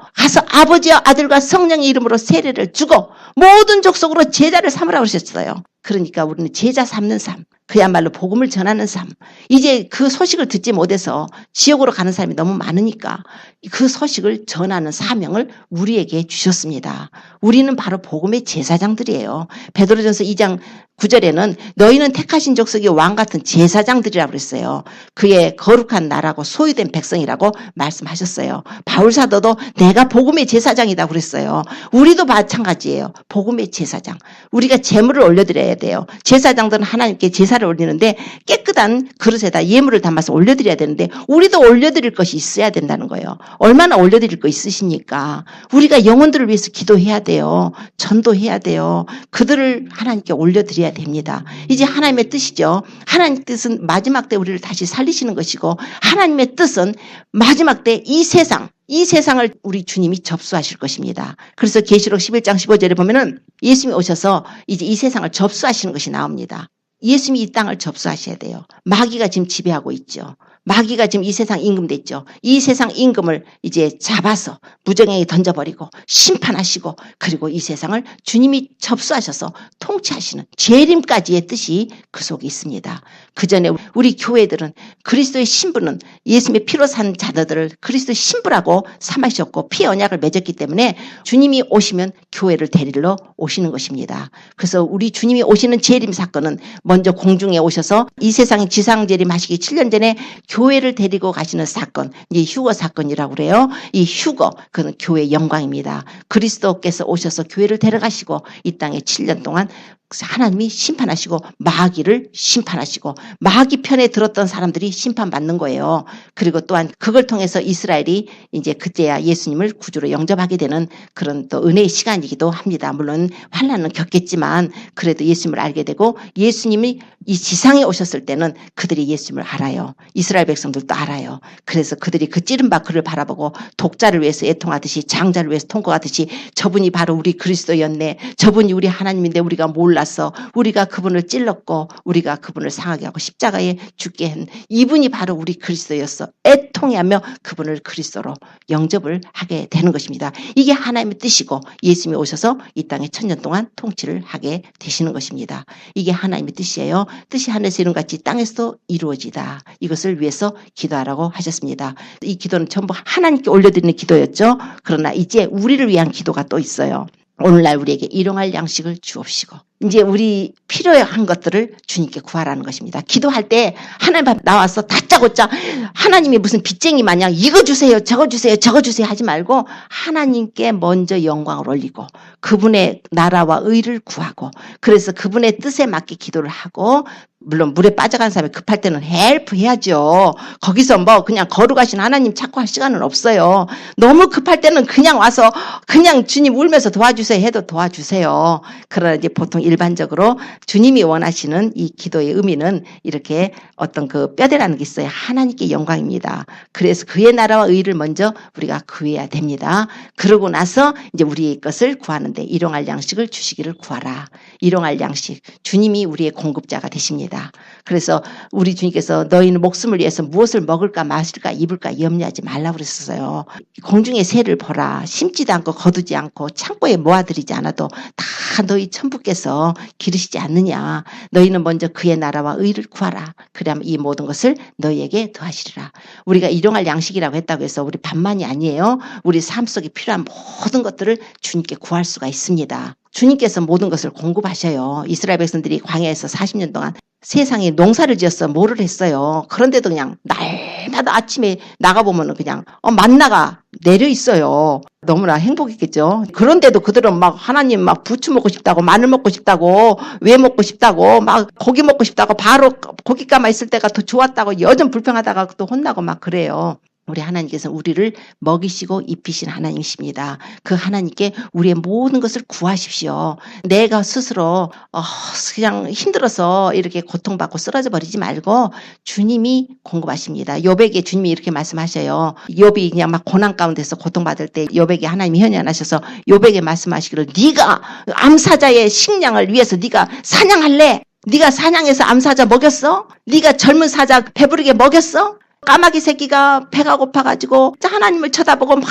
아버지와 아들과 성령의 이름으로 세례를 주고 모든 족속으로 제자를 삼으라 그러셨어요. 그러니까 우리는 제자 삼는 삶, 그야말로 복음을 전하는 삶. 이제 그 소식을 듣지 못해서 지옥으로 가는 사람이 너무 많으니까 그 소식을 전하는 사명을 우리에게 주셨습니다. 우리는 바로 복음의 제사장들이에요. 베드로전서 2장 9절에는 너희는 택하신 족속의 왕 같은 제사장들이라고 그랬어요. 그의 거룩한 나라고 소유된 백성이라고 말씀하셨어요. 바울 사도도 내가 복음의 제사장이다 그랬어요. 우리도 마찬가지예요. 복음의 제사장. 우리가 제물을 올려드려야 돼요. 제사장들은 하나님께 제사를 올리는데 깨끗한 그릇에다 예물을 담아서 올려드려야 되는데 우리도 올려드릴 것이 있어야 된다는 거예요. 얼마나 올려드릴 거 있으십니까? 우리가 영혼들을 위해서 기도해야 돼요. 전도해야 돼요. 그들을 하나님께 올려드려야 됩니다. 이제 하나님의 뜻이죠. 하나님의 뜻은 마지막 때 우리를 다시 살리시는 것이고 하나님의 뜻은 마지막 때 이 세상을 우리 주님이 접수하실 것입니다. 그래서 계시록 11장 15절에 보면은 예수님이 오셔서 이제 이 세상을 접수하시는 것이 나옵니다. 예수님이 이 땅을 접수하셔야 돼요. 마귀가 지금 지배하고 있죠. 마귀가 지금 이 세상 임금 됐죠. 이 세상 임금을 이제 잡아서 무정행에 던져버리고 심판하시고, 그리고 이 세상을 주님이 접수하셔서 통치하시는 재림까지의 뜻이 그 속에 있습니다. 그 전에 우리 교회들은 그리스도의 신부는 예수님의 피로 산 자들을 그리스도의 신부라고 삼으셨고 피 언약을 맺었기 때문에 주님이 오시면 교회를 데리러 오시는 것입니다. 그래서 우리 주님이 오시는 재림 사건은 먼저 공중에 오셔서 이 세상에 지상 재림하시기 7년 전에 교회를 데리고 가시는 사건, 이제 휴거 사건이라고 그래요. 이 휴거, 그건 교회의 영광입니다. 그리스도께서 오셔서 교회를 데려가시고 이 땅에 7년 동안 하나님이 심판하시고 마귀를 심판하시고 마귀 편에 들었던 사람들이 심판받는 거예요. 그리고 또한 그걸 통해서 이스라엘이 이제 그때야 예수님을 구주로 영접하게 되는 그런 또 은혜의 시간이기도 합니다. 물론 환난은 겪겠지만 그래도 예수님을 알게 되고, 예수님이 이 지상에 오셨을 때는 그들이 예수님을 알아요. 이스라엘 백성들도 알아요. 그래서 그들이 그 찌른바 그를 바라보고 독자를 위해서 애통하듯이 장자를 위해서 통곡하듯이 저분이 바로 우리 그리스도였네, 저분이 우리 하나님인데 우리가 몰랐어, 우리가 그분을 찔렀고 우리가 그분을 상하게 하고 십자가에 죽게 한 이분이 바로 우리 그리스도였어, 애통해하며 그분을 그리스도로 영접을 하게 되는 것입니다. 이게 하나님의 뜻이고 예수님이 오셔서 이 땅에 1000년 동안 통치를 하게 되시는 것입니다. 이게 하나님의 뜻이에요. 뜻이 하늘에서 이룬같이 땅에서도 이루어지다. 이것을 위해서 기도하라고 하셨습니다. 이 기도는 전부 하나님께 올려드리는 기도였죠. 그러나 이제 우리를 위한 기도가 또 있어요. 오늘날 우리에게 일용할 양식을 주옵시고, 이제 우리 필요한 것들을 주님께 구하라는 것입니다. 기도할 때 하나님 앞에 나와서 다짜고짜 하나님이 무슨 빚쟁이 마냥 이거 주세요, 저거 주세요, 저거 주세요 하지 말고 하나님께 먼저 영광을 올리고 그분의 나라와 의를 구하고, 그래서 그분의 뜻에 맞게 기도를 하고, 물론 물에 빠져간 사람이 급할 때는 헬프 해야죠. 거기서 뭐 그냥 거룩하신 하나님 찾고 할 시간은 없어요. 너무 급할 때는 그냥 와서 그냥 주님 울면서 도와주세요 해도 도와주세요. 그러나 이제 보통 일반적으로 주님이 원하시는 이 기도의 의미는 이렇게 어떤 그 뼈대라는 게 있어요. 하나님께 영광입니다. 그래서 그의 나라와 의를 먼저 우리가 구해야 됩니다. 그러고 나서 이제 우리의 것을 구하는데 일용할 양식을 주시기를 구하라. 일용할 양식, 주님이 우리의 공급자가 되십니다. 그래서 우리 주님께서 너희는 목숨을 위해서 무엇을 먹을까 마실까 입을까 염려하지 말라고 그랬었어요. 공중의 새를 보라. 심지도 않고 거두지 않고 창고에 모아들이지 않아도 다 너희 천부께서 기르시지 않느냐. 너희는 먼저 그의 나라와 의를 구하라. 그러면 이 모든 것을 너희에게 더하시리라. 우리가 일용할 양식이라고 했다고 해서 우리 밥만이 아니에요. 우리 삶 속에 필요한 모든 것들을 주님께 구할 수가 있습니다. 주님께서 모든 것을 공급하셔요. 이스라엘 백성들이 광야에서 40년 동안 세상에 농사를 지어서 뭐를 했어요. 그런데도 그냥 날마다 아침에 나가보면 그냥 만나가 내려 있어요. 너무나 행복했겠죠. 그런데도 그들은 막 하나님 막 부추 먹고 싶다고, 마늘 먹고 싶다고, 왜 먹고 싶다고, 막 고기 먹고 싶다고, 바로 고깃가마 있을 때가 더 좋았다고 여전 불평하다가 또 혼나고 막 그래요. 우리 하나님께서 우리를 먹이시고 입히신 하나님이십니다. 그 하나님께 우리의 모든 것을 구하십시오. 내가 스스로 그냥 힘들어서 이렇게 고통받고 쓰러져 버리지 말고 주님이 공급하십니다. 욥에게 주님이 이렇게 말씀하셔요. 욥이 그냥 막 고난 가운데서 고통받을 때 욥에게 하나님이 현현하셔서 욥에게 말씀하시기를, 네가 암사자의 식량을 위해서 네가 사냥할래? 네가 사냥해서 암사자 먹였어? 네가 젊은 사자 배부르게 먹였어? 까마귀 새끼가 배가 고파가지고 하나님을 쳐다보고 막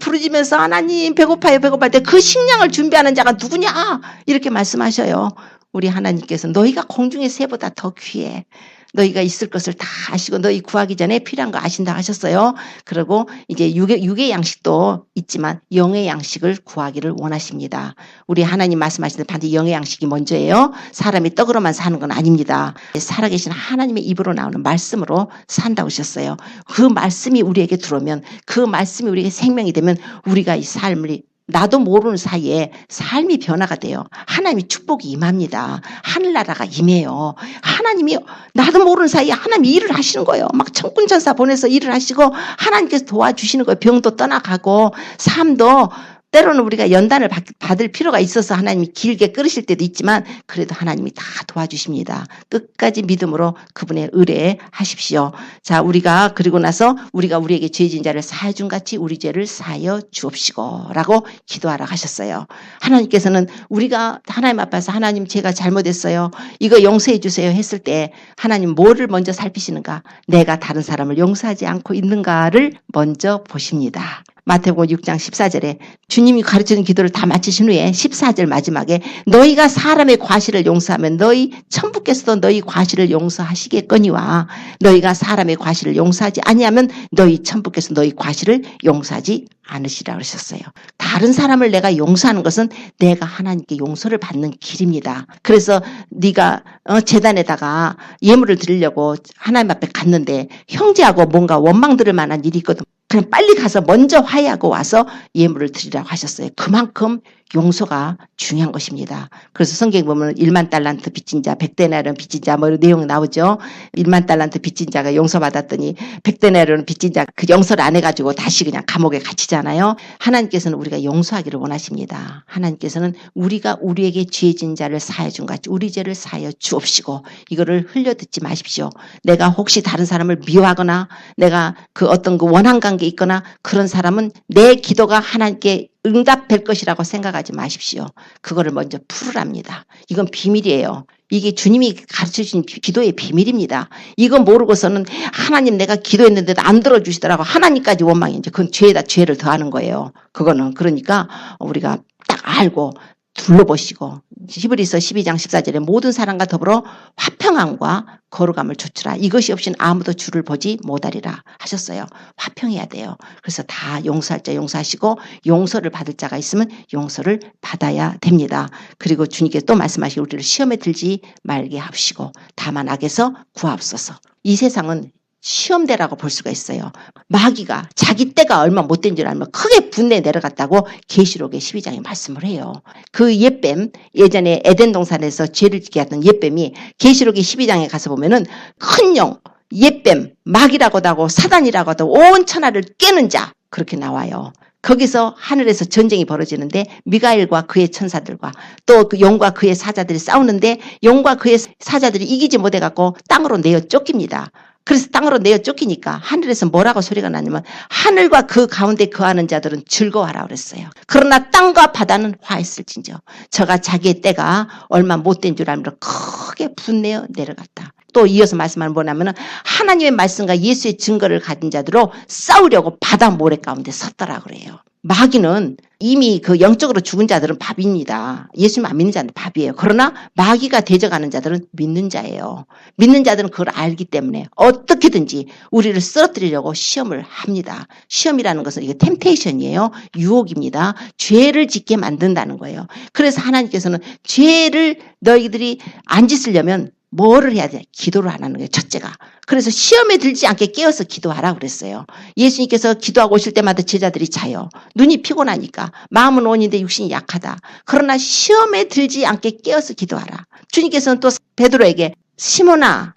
부르짖으면서 하나님 배고파요 배고파요 때 그 식량을 준비하는 자가 누구냐 이렇게 말씀하셔요. 우리 하나님께서 너희가 공중의 새보다 더 귀해. 너희가 있을 것을 다 아시고 너희 구하기 전에 필요한 거 아신다 하셨어요. 그리고 이제 육의 양식도 있지만 영의 양식을 구하기를 원하십니다. 우리 하나님 말씀하시는 반드시 영의 양식이 먼저예요. 사람이 떡으로만 사는 건 아닙니다. 살아계신 하나님의 입으로 나오는 말씀으로 산다고 하셨어요. 그 말씀이 우리에게 들어오면, 그 말씀이 우리에게 생명이 되면 우리가 이 삶을 나도 모르는 사이에 삶이 변화가 돼요. 하나님이 축복이 임합니다. 하늘나라가 임해요. 하나님이 나도 모르는 사이에 하나님이 일을 하시는 거예요. 막 천군천사 보내서 일을 하시고 하나님께서 도와주시는 거예요. 병도 떠나가고 삶도 때로는 우리가 연단을 받을 필요가 있어서 하나님이 길게 끌으실 때도 있지만 그래도 하나님이 다 도와주십니다. 끝까지 믿음으로 그분의 의뢰하십시오. 자, 우리가 그리고 나서 우리가 우리에게 죄진 자를 사하여 준 같이 우리 죄를 사하여 주옵시고 라고 기도하라 하셨어요. 하나님께서는 우리가 하나님 앞에서 하나님 제가 잘못했어요. 이거 용서해 주세요 했을 때 하나님 뭐를 먼저 살피시는가? 내가 다른 사람을 용서하지 않고 있는가를 먼저 보십니다. 마태복음 6장 14절에 주님이 가르치는 기도를 다 마치신 후에 14절 마지막에 너희가 사람의 과실을 용서하면 너희 천부께서도 너희 과실을 용서하시겠거니와 너희가 사람의 과실을 용서하지 아니하면 너희 천부께서 너희 과실을 용서하지 않으시라 그러셨어요. 다른 사람을 내가 용서하는 것은 내가 하나님께 용서를 받는 길입니다. 그래서 네가 제단에다가 예물을 드리려고 하나님 앞에 갔는데 형제하고 뭔가 원망 들을 만한 일이 있거든. 그냥 빨리 가서 먼저 화해하고 와서 예물을 드리라고 하셨어요. 그만큼 용서가 중요한 것입니다. 그래서 성경에 보면 1만 달란트 빚진 자, 100데나리온 빚진 자 뭐 내용 나오죠. 1만 달란트 빚진 자가 용서받았더니 100데나리온 빚진 자 그 용서를 안 해가지고 다시 그냥 감옥에 갇히잖아요. 하나님께서는 우리가 용서하기를 원하십니다. 하나님께서는 우리가 우리에게 죄진 자를 사하여 준 같이 우리 죄를 사하여 주옵시고 이거를 흘려듣지 마십시오. 내가 혹시 다른 사람을 미워하거나 내가 그 어떤 그 원한 관계 있거나 그런 사람은 내 기도가 하나님께 응답될 것이라고 생각하지 마십시오. 그거를 먼저 풀으랍니다. 이건 비밀이에요. 이게 주님이 가르쳐주신 기도의 비밀입니다. 이거 모르고서는 하나님 내가 기도했는데도 안 들어주시더라고 하나님까지 원망이 이제 그건 죄에다 죄를 더하는 거예요. 그거는 그러니까 우리가 딱 알고 둘러보시고 히브리서 12장 14절에 모든 사람과 더불어 화평함과 거룩함을 조추라. 이것이 없이는 아무도 주를 보지 못하리라 하셨어요. 화평해야 돼요. 그래서 다 용서할 자 용서하시고 용서를 받을 자가 있으면 용서를 받아야 됩니다. 그리고 주님께서 또 말씀하시고 우리를 시험에 들지 말게 하시고 다만 악에서 구하옵소서. 이 세상은 시험대라고 볼 수가 있어요. 마귀가 자기 때가 얼마 못된 줄 알면 크게 분내 내려갔다고 계시록의 12장에 말씀을 해요. 그 옛뱀 예전에 에덴 동산에서 죄를 짓게 했던 옛뱀이 계시록의 12장에 가서 보면은 큰 영 옛뱀 마귀라고도 하고 사단이라고도 온 천하를 깨는 자 그렇게 나와요. 거기서 하늘에서 전쟁이 벌어지는데 미가엘과 그의 천사들과 또 그 용과 그의 사자들이 싸우는데 용과 그의 사자들이 이기지 못해갖고 땅으로 내어 쫓깁니다. 그래서 땅으로 내어 쫓기니까 하늘에서 뭐라고 소리가 나냐면 하늘과 그 가운데 거하는 자들은 즐거워하라 그랬어요. 그러나 땅과 바다는 화했을진저 저가 자기의 때가 얼마 못된 줄 알므로 크게 분내어 내려갔다. 또 이어서 말씀하는 뭐냐면 하나님의 말씀과 예수의 증거를 가진 자들로 싸우려고 바다 모래 가운데 섰더라 그래요. 마귀는 이미 그 영적으로 죽은 자들은 밥입니다. 예수님 안 믿는 자는 밥이에요. 그러나 마귀가 대적하는 자들은 믿는 자예요. 믿는 자들은 그걸 알기 때문에 어떻게든지 우리를 쓰러뜨리려고 시험을 합니다. 시험이라는 것은 이게 템테이션이에요. 유혹입니다. 죄를 짓게 만든다는 거예요. 그래서 하나님께서는 죄를 너희들이 안 짓으려면 뭐를 해야 돼? 기도를 안 하는 거예요. 첫째가. 그래서 시험에 들지 않게 깨어서 기도하라 그랬어요. 예수님께서 기도하고 오실 때마다 제자들이 자요. 눈이 피곤하니까. 마음은 온인데 육신이 약하다. 그러나 시험에 들지 않게 깨어서 기도하라. 주님께서는 또 베드로에게 시몬아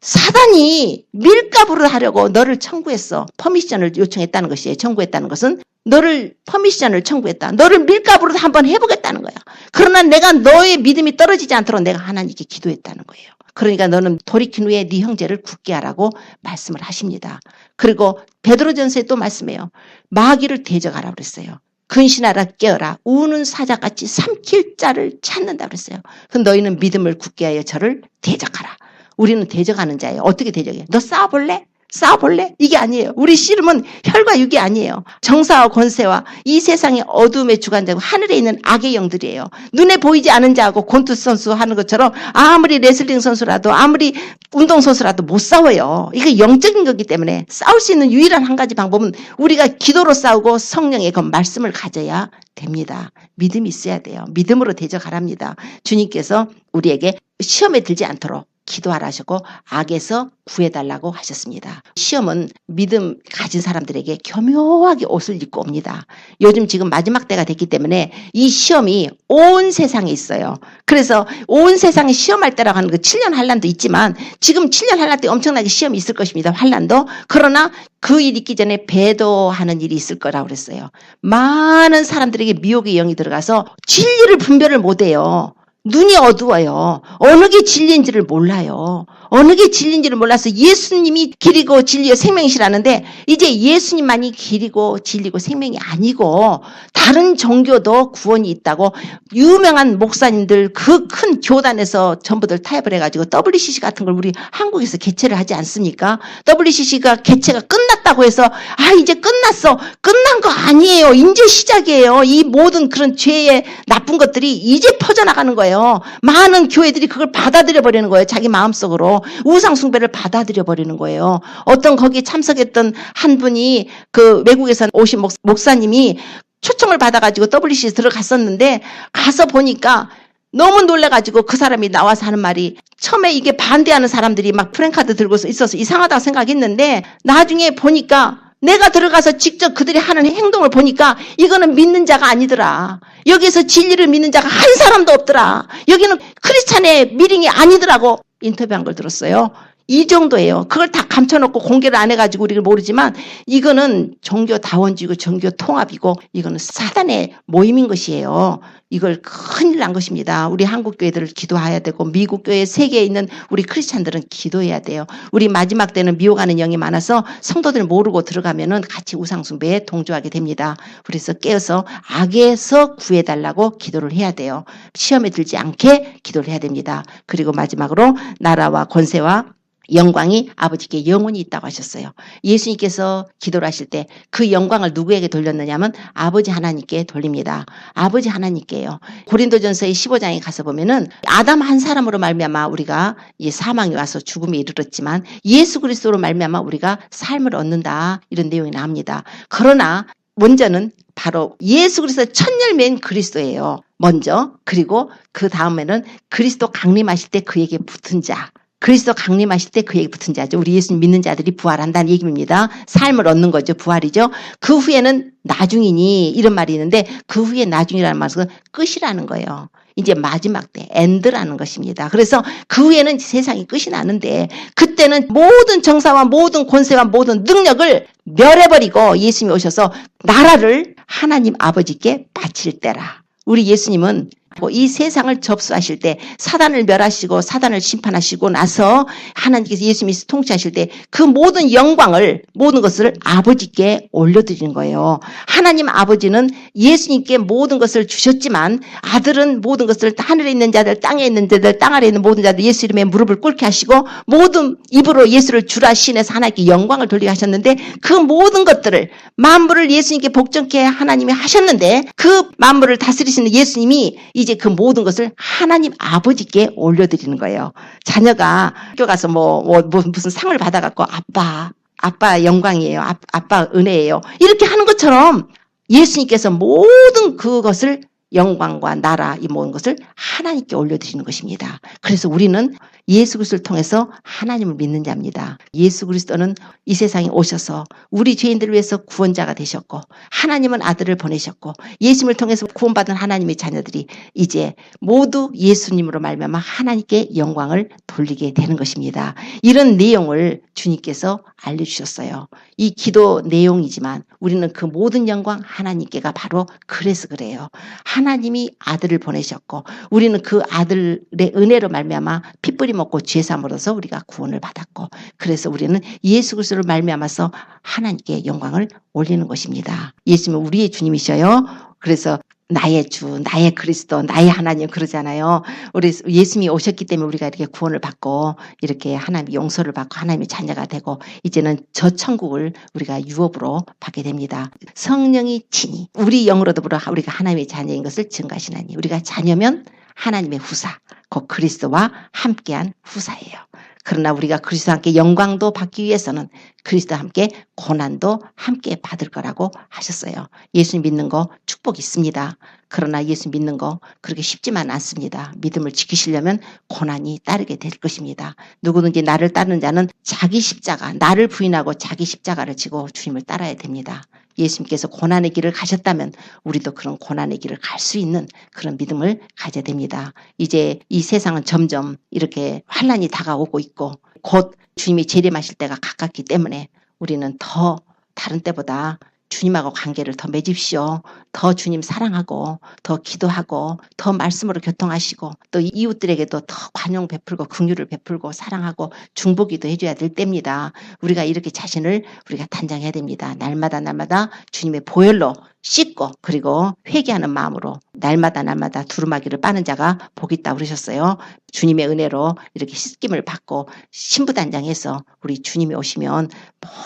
사단이 밀가부를 하려고 너를 청구했어. 퍼미션을 요청했다는 것이에요. 청구했다는 것은 너를 퍼미션을 청구했다. 너를 밀가부로 한번 해보겠다는 거야. 그러나 내가 너의 믿음이 떨어지지 않도록 내가 하나님께 기도했다는 거예요. 그러니까 너는 돌이킨 후에 네 형제를 굳게 하라고 말씀을 하십니다. 그리고 베드로전서에 또 말씀해요. 마귀를 대적하라 그랬어요. 근신하라 깨어라 우는 사자같이 삼킬 자를 찾는다 그랬어요. 그럼 너희는 믿음을 굳게 하여 저를 대적하라. 우리는 대적하는 자예요. 어떻게 대적해? 너 싸워볼래? 이게 아니에요. 우리 씨름은 혈과 육이 아니에요. 정사와 권세와 이 세상의 어둠의 주관자고 하늘에 있는 악의 영들이에요. 눈에 보이지 않은 자하고 곤투 선수 하는 것처럼 아무리 레슬링 선수라도 아무리 운동 선수라도 못 싸워요. 이게 영적인 거기 때문에 싸울 수 있는 유일한 한 가지 방법은 우리가 기도로 싸우고 성령의 그 말씀을 가져야 됩니다. 믿음이 있어야 돼요. 믿음으로 대적하랍니다. 주님께서 우리에게 시험에 들지 않도록 기도하라 하셨고 악에서 구해달라고 하셨습니다. 시험은 믿음 가진 사람들에게 교묘하게 옷을 입고 옵니다. 요즘 지금 마지막 때가 됐기 때문에 이 시험이 온 세상에 있어요. 그래서 온 세상에 시험할 때라고 하는 그 7년 환란도 있지만 지금 7년 환란 때 엄청나게 시험이 있을 것입니다. 환란도. 그러나 그 일 있기 전에 배도하는 일이 있을 거라고 그랬어요. 많은 사람들에게 미혹의 영이 들어가서 진리를 분별을 못해요. 눈이 어두워요. 어느 게 진리인지를 몰라요. 어느 게 진리인지를 몰라서 예수님이 길이고 진리요 생명이시라는데 이제 예수님만이 길이고 진리고 생명이 아니고 다른 종교도 구원이 있다고 유명한 목사님들 그 큰 교단에서 전부들 타협을 해가지고 WCC 같은 걸 우리 한국에서 개최를 하지 않습니까? WCC가 개최가 끝났다고 해서 이제 끝났어. 끝난 거 아니에요. 이제 시작이에요. 이 모든 그런 죄의 나쁜 것들이 이제 퍼져나가는 거예요. 많은 교회들이 그걸 받아들여 버리는 거예요. 자기 마음속으로 우상 숭배를 받아들여 버리는 거예요. 어떤 거기에 참석했던 한 분이 그 외국에서 오신 목사님이 초청을 받아가지고 WCC 들어갔었는데 가서 보니까 너무 놀래가지고 그 사람이 나와서 하는 말이 처음에 이게 반대하는 사람들이 막 프랭카드 들고 있어서 이상하다고 생각했는데 나중에 보니까 내가 들어가서 직접 그들이 하는 행동을 보니까 이거는 믿는 자가 아니더라. 여기서 진리를 믿는 자가 한 사람도 없더라. 여기는 크리스찬의 미링이 아니더라고. 인터뷰한 걸 들었어요. 이 정도예요. 그걸 다 감춰놓고 공개를 안 해가지고 우리가 모르지만 이거는 종교다원주의고 종교통합이고 이거는 사단의 모임인 것이에요. 이걸 큰일 난 것입니다. 우리 한국 교회들 기도해야 되고 미국 교회 세계에 있는 우리 크리스찬들은 기도해야 돼요. 우리 마지막 때는 미혹하는 영이 많아서 성도들 모르고 들어가면은 같이 우상숭배에 동조하게 됩니다. 그래서 깨어서 악에서 구해달라고 기도를 해야 돼요. 시험에 들지 않게 기도를 해야 됩니다. 그리고 마지막으로 나라와 권세와 영광이 아버지께 영원히 있다고 하셨어요. 예수님께서 기도를 하실 때 그 영광을 누구에게 돌렸느냐면 아버지 하나님께 돌립니다. 아버지 하나님께요. 고린도전서의 15장에 가서 보면은 아담 한 사람으로 말미암아 우리가 이 사망이 와서 죽음에 이르렀지만 예수 그리스도로 말미암아 우리가 삶을 얻는다. 이런 내용이 나옵니다. 그러나 먼저는 바로 예수 그리스도의 첫 열매인 그리스도예요. 먼저. 그리고 그 다음에는 그리스도 강림하실 때 그에게 붙은 자. 그리스도 강림하실 때 그에게 붙은 자죠. 우리 예수님 믿는 자들이 부활한다는 얘기입니다. 삶을 얻는 거죠. 부활이죠. 그 후에는 나중이니 이런 말이 있는데 그 후에 나중이라는 말은 끝이라는 거예요. 이제 마지막 때 엔드라는 것입니다. 그래서 그 후에는 세상이 끝이 나는데 그때는 모든 정사와 모든 권세와 모든 능력을 멸해버리고 예수님이 오셔서 나라를 하나님 아버지께 바칠 때라. 우리 예수님은 이 세상을 접수하실 때 사단을 멸하시고 사단을 심판하시고 나서 하나님께서 예수님이 통치하실 때 그 모든 영광을 모든 것을 아버지께 올려드리는 거예요. 하나님 아버지는 예수님께 모든 것을 주셨지만 아들은 모든 것을 하늘에 있는 자들 땅에 있는 자들 땅 아래에 있는 모든 자들 예수 이름에 무릎을 꿇게 하시고 모든 입으로 예수를 주라 신에서 하나님께 영광을 돌리게 하셨는데 그 모든 것들을 만물을 예수님께 복종케 하나님이 하셨는데 그 만물을 다스리시는 예수님이 이제 그 모든 것을 하나님 아버지께 올려드리는 거예요. 자녀가 학교 가서 무슨 상을 받아갖고 아빠 영광이에요. 아빠 은혜예요. 이렇게 하는 것처럼 예수님께서 모든 그것을 영광과 나라 이 모든 것을 하나님께 올려드리는 것입니다. 그래서 우리는 예수 그리스도를 통해서 하나님을 믿는 자입니다. 예수 그리스도는 이 세상에 오셔서 우리 죄인들을 위해서 구원자가 되셨고 하나님은 아들을 보내셨고 예수님을 통해서 구원받은 하나님의 자녀들이 이제 모두 예수님으로 말미암아 하나님께 영광을 돌리게 되는 것입니다. 이런 내용을 주님께서 알려주셨어요. 이 기도 내용이지만 우리는 그 모든 영광 하나님께가 바로 그래서 그래요. 하나님이 아들을 보내셨고 우리는 그 아들의 은혜로 말미암아 피 뿌리 먹고 죄 사함으로써 우리가 구원을 받았고 그래서 우리는 예수 그리스도를 말미암아서 하나님께 영광을 올리는 것입니다. 예수님은 우리의 주님이셔요. 그래서 나의 주, 나의 그리스도, 나의 하나님 그러잖아요. 우리 예수님이 오셨기 때문에 우리가 이렇게 구원을 받고 이렇게 하나님의 용서를 받고 하나님의 자녀가 되고 이제는 저 천국을 우리가 유업으로 받게 됩니다. 성령이 친히 우리 영으로도 우리가 하나님의 자녀인 것을 증가하시나니 우리가 자녀면 하나님의 후사, 곧 그리스도와 함께한 후사예요. 그러나 우리가 그리스도와 함께 영광도 받기 위해서는 그리스도와 함께 고난도 함께 받을 거라고 하셨어요. 예수님 믿는 거 축복 있습니다. 그러나 예수 믿는 거 그렇게 쉽지만 않습니다. 믿음을 지키시려면 고난이 따르게 될 것입니다. 누구든지 나를 따르는 자는 자기 십자가, 나를 부인하고 자기 십자가를 지고 주님을 따라야 됩니다. 예수님께서 고난의 길을 가셨다면 우리도 그런 고난의 길을 갈 수 있는 그런 믿음을 가져야 됩니다. 이제 이 세상은 점점 이렇게 환난이 다가오고 있고 곧 주님이 재림하실 때가 가깝기 때문에 우리는 더 다른 때보다 주님하고 관계를 더 맺으십시오. 더 주님 사랑하고 더 기도하고 더 말씀으로 교통하시고 또 이웃들에게도 더 관용 베풀고 긍휼을 베풀고 사랑하고 중보기도 해줘야 될 때입니다. 우리가 이렇게 자신을 우리가 단장해야 됩니다. 날마다 주님의 보혈로 씻고 그리고 회개하는 마음으로 날마다 두루마기를 빠는 자가 복이 있다 그러셨어요. 주님의 은혜로 이렇게 씻김을 받고 신부단장해서 우리 주님이 오시면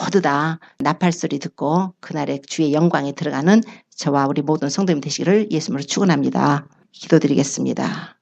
모두 다 나팔소리 듣고 그날의 주의 영광에 들어가는 저와 우리 모든 성도님 되시기를 예수님으로 축원합니다. 기도드리겠습니다.